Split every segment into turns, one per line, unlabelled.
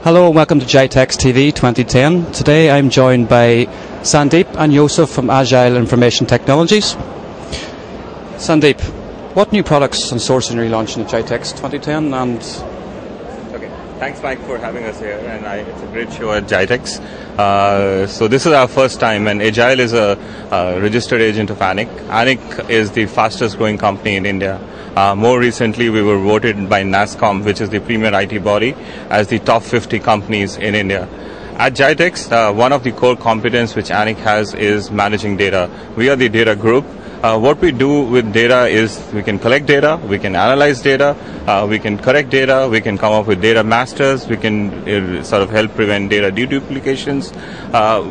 Hello and welcome to GITEX TV 2010. Today I'm joined by Sandeep and Yousif from Agile Information Technologies. Sandeep, what new products and sourcing are you launching at GITEX 2010?
Okay, thanks Mike for having us here, and it's a great show at GITEX. So this is our first time, and Agile is a registered agent of Annik. Annik is the fastest growing company in India. More recently, we were voted by NASSCOM, which is the premier IT body, as the top 50 companies in India. At GITEX, one of the core competences which Annik has is managing data. We are the data group. What we do with data is we can collect data, we can analyze data, we can correct data, we can come up with data masters, we can sort of help prevent data duplications.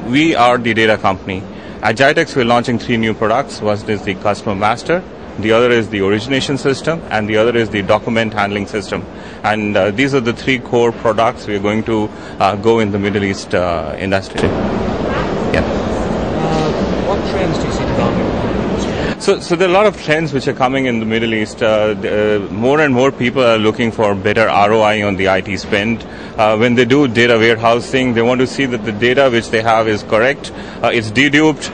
We are the data company. At GITEX, we're launching 3 new products. One is the customer master, the other is the origination system, and the other is the document handling system. And these are the 3 core products we are going to go in the Middle East industry. Yeah.
What trends do you see developing?
So there are a lot of trends which are coming in the Middle East. More and more people are looking for better ROI on the IT spend. When they do data warehousing, they want to see that the data which they have is correct, it's deduped,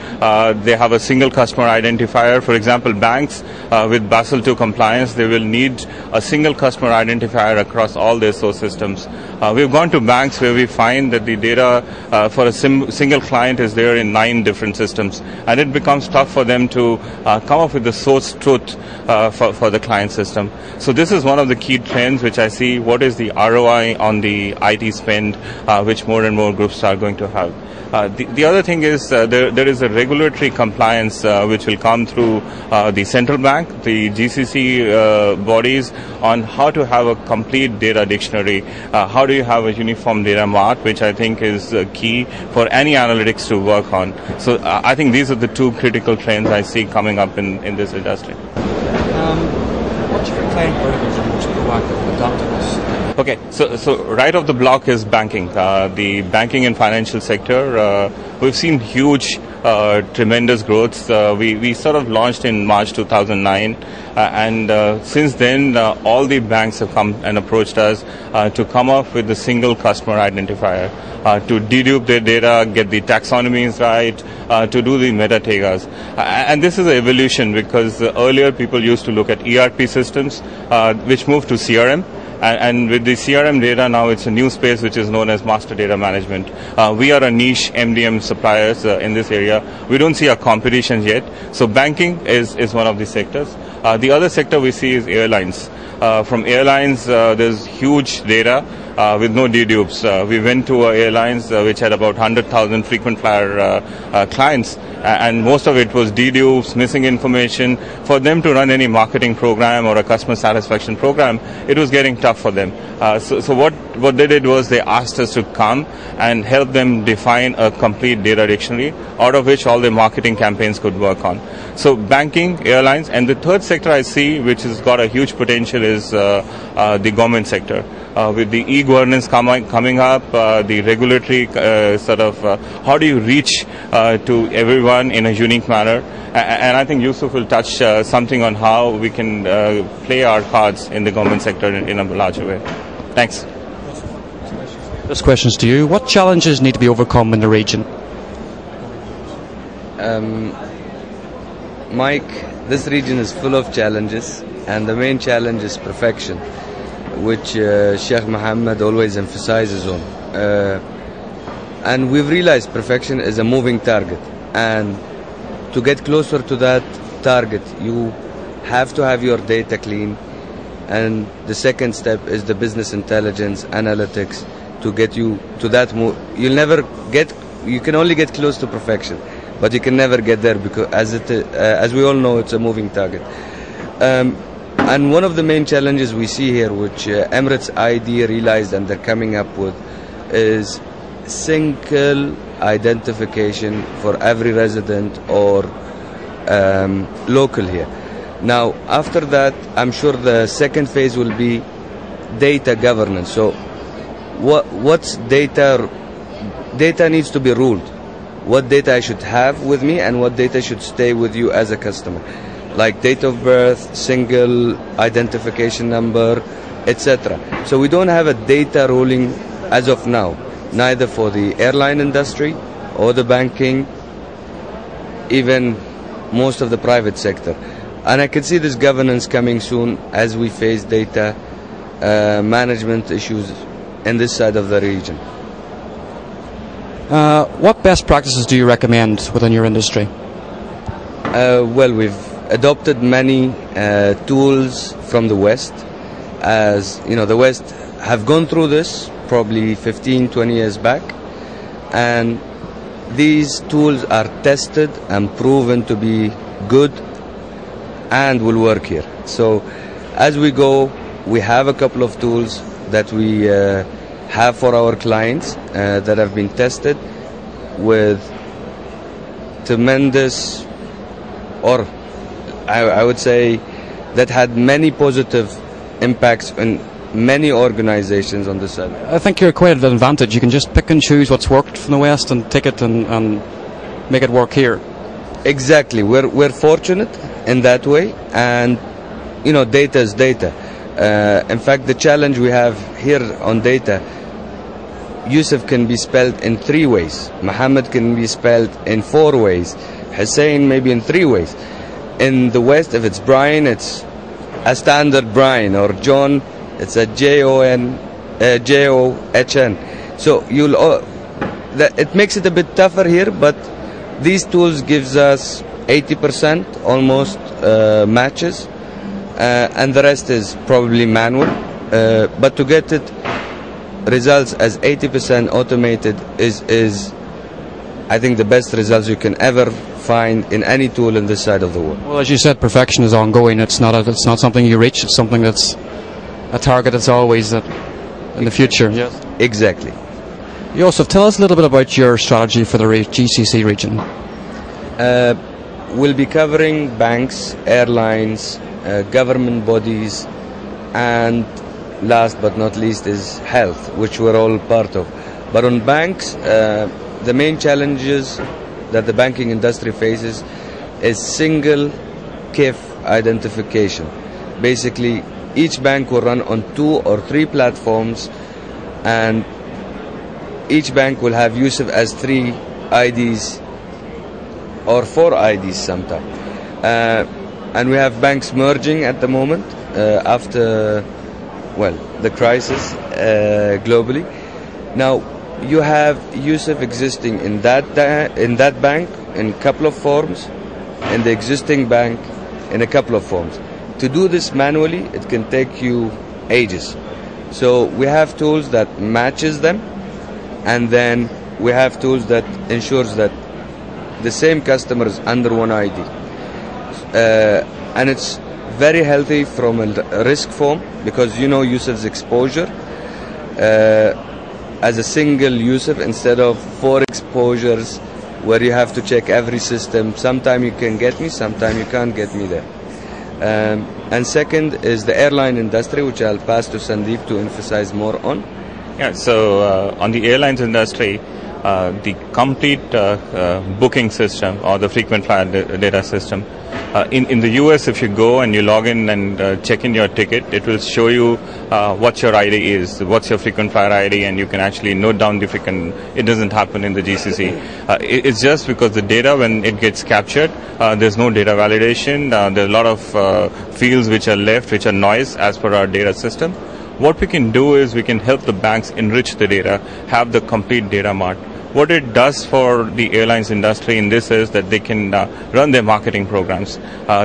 they have a single customer identifier. For example, banks with Basel II compliance, they will need a single customer identifier across all their source systems. We've gone to banks where we find that the data for a single client is there in 9 different systems, and it becomes tough for them to come up with the source truth for the client system. So this is one of the key trends which I see. What is the ROI on the IT spend, which more and more groups are going to have. The other thing is there is a regulatory compliance which will come through the central bank, the GCC bodies, on how to have a complete data dictionary. How do you have a uniform data mart, which I think is key for any analytics to work on. So I think these are the 2 critical trends I see coming up in this industry.
What's your client verticals are most proactive in adopting this?
Okay, so right off the block is banking. The banking and financial sector, we've seen huge, tremendous growth. We sort of launched in March 2009, and since then all the banks have come and approached us to come up with a single customer identifier, to dedupe their data, get the taxonomies right, to do the meta tagas. And this is an evolution, because earlier people used to look at ERP systems, which moved to CRM. And with the CRM data, now it's a new space which is known as master data management. We are a niche MDM suppliers in this area. We don't see our competition yet. So banking is one of the sectors. The other sector we see is airlines. From airlines, there's huge data with no dedupes. We went to airlines which had about 100,000 frequent flyer clients, and most of it was dedupes, missing information. For them to run any marketing program or a customer satisfaction program, it was getting tough for them. So what they did was they asked us to come and help them define a complete data dictionary, out of which all their marketing campaigns could work on. So banking, airlines, and the third sector I see, which has got a huge potential, is the government sector. With the e-governance coming up, the regulatory how do you reach to everyone in a unique manner? And I think Yousif will touch something on how we can play our cards in the government sector in a larger way. Thanks.
This question's to you. What challenges need to be overcome in the region?
Mike, this region is full of challenges, and the main challenge is perfection, which Sheikh Mohammed always emphasizes on. And we've realized perfection is a moving target, and to get closer to that, target. You have to have your data clean, and the second step is the business intelligence analytics to get you to that. You can only get close to perfection, but you can never get there because, as we all know, it's a moving target. And one of the main challenges we see here, which Emirates ID realized and they're coming up with, is single identification for every resident or local here. Now, after that, I'm sure the second phase will be data governance. So, what's data? Data needs to be ruled. What data I should have with me and what data should stay with you as a customer. Like date of birth, single identification number, etc. So we don't have a data ruling as of now, neither for the airline industry or the banking, even most of the private sector. And I can see this governance coming soon as we face data management issues in this side of the region.
What best practices do you recommend within your industry?
Well, we've adopted many tools from the West. As you know, the West have gone through this probably 15, 20 years back, and these tools are tested and proven to be good and will work here. So as we go, we have a couple of tools that we have for our clients that have been tested with tremendous, or I would say that had many positive impacts in many organizations on this side.
I think you're quite at an advantage. You can just pick and choose what's worked from the West and take it and make it work here.
Exactly. We're fortunate in that way, and you know, data is data. In fact, the challenge we have here on data, Yousif can be spelled in 3 ways. Muhammad can be spelled in 4 ways. Hussein maybe in 3 ways. In the West, if it's Brian, it's a standard Brian, or John, it's a Jon, John. So it makes it a bit tougher here, but these tools gives us 80% almost matches, and the rest is probably manual. But to get it results as 80% automated is I think the best results you can ever find in any tool in this side of the world.
Well, as you said, perfection is ongoing. It's not something you reach. It's something that's a target that's always in the future. Yes.
Exactly.
Yousif, tell us a little bit about your strategy for the GCC region.
We'll be covering banks, airlines, government bodies, and last but not least is health, which we're all part of. But on banks, the main challenges that the banking industry faces is single KIF identification. Basically, each bank will run on 2 or 3 platforms, and each bank will have Yousif as 3 IDs or 4 IDs sometimes. And we have banks merging at the moment after, well, the crisis globally. Now, you have Yousif existing in that bank in a couple of forms, in the existing bank in a couple of forms. To do this manually, it can take you ages. So we have tools that matches them, and then we have tools that ensures that the same customer is under one ID. And it's very healthy from a risk form, because you know Yousif's exposure as a single Yousif instead of 4 exposures where you have to check every system. Sometime you can get me, sometime you can't get me there. And second is the airline industry, which I'll pass to Sandeep to emphasize more on.
Yeah, so on the airlines industry, the complete booking system or the frequent flyer data system, in the US, if you go and you log in and check in your ticket, it will show you what your ID is, what's your frequent flyer ID, and you can actually note down the frequent. It doesn't happen in the GCC. It's just because the data, when it gets captured, there's no data validation. There are a lot of fields which are left, which are noise as per our data system. What we can do is we can help the banks enrich the data, have the complete data mart, what it does for the airlines industry in this is that they can run their marketing programs.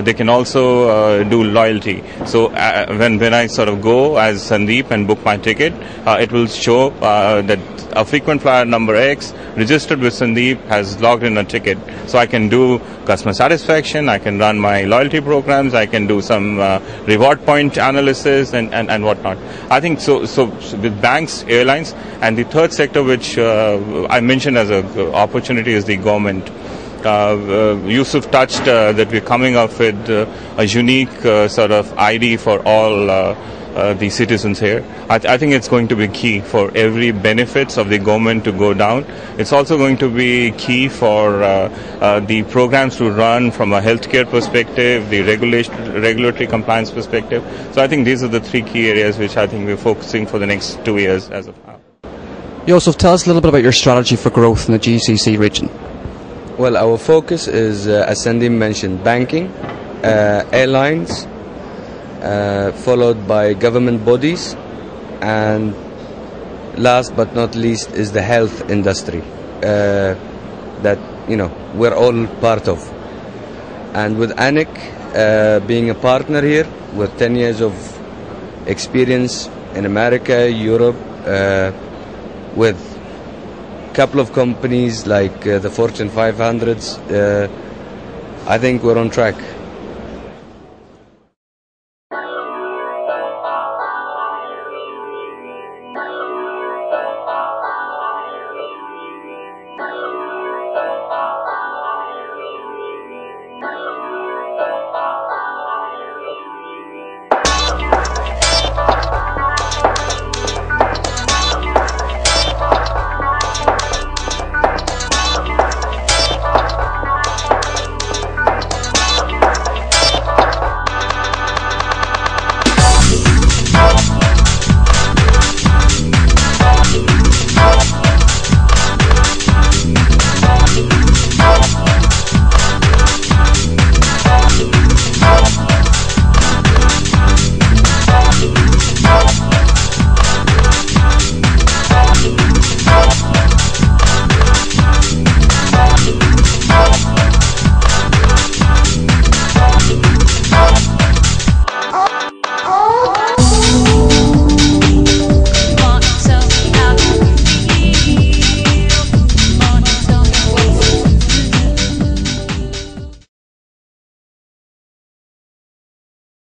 They can also do loyalty. So when I sort of go as Sandeep and book my ticket, it will show that a frequent flyer number X registered with Sandeep has logged in a ticket. So I can do customer satisfaction, I can run my loyalty programs, I can do some reward point analysis and whatnot. I think so with banks, airlines, and the third sector which I mentioned as an opportunity is the government. Yousif touched that we're coming up with a unique sort of ID for all the citizens here. I think it's going to be key for every benefits of the government to go down. It's also going to be key for the programs to run from a healthcare perspective, the regulatory compliance perspective. So I think these are the three key areas which I think we're focusing for the next 2 years as of now.
Yousif, tell us a little bit about your strategy for growth in the GCC region.
Well, our focus is, as Sandeep mentioned, banking, airlines, followed by government bodies, and last but not least is the health industry that we're all part of. And with Annik being a partner here with 10 years of experience in America, Europe, with a couple of companies like the Fortune 500s, I think we're on track.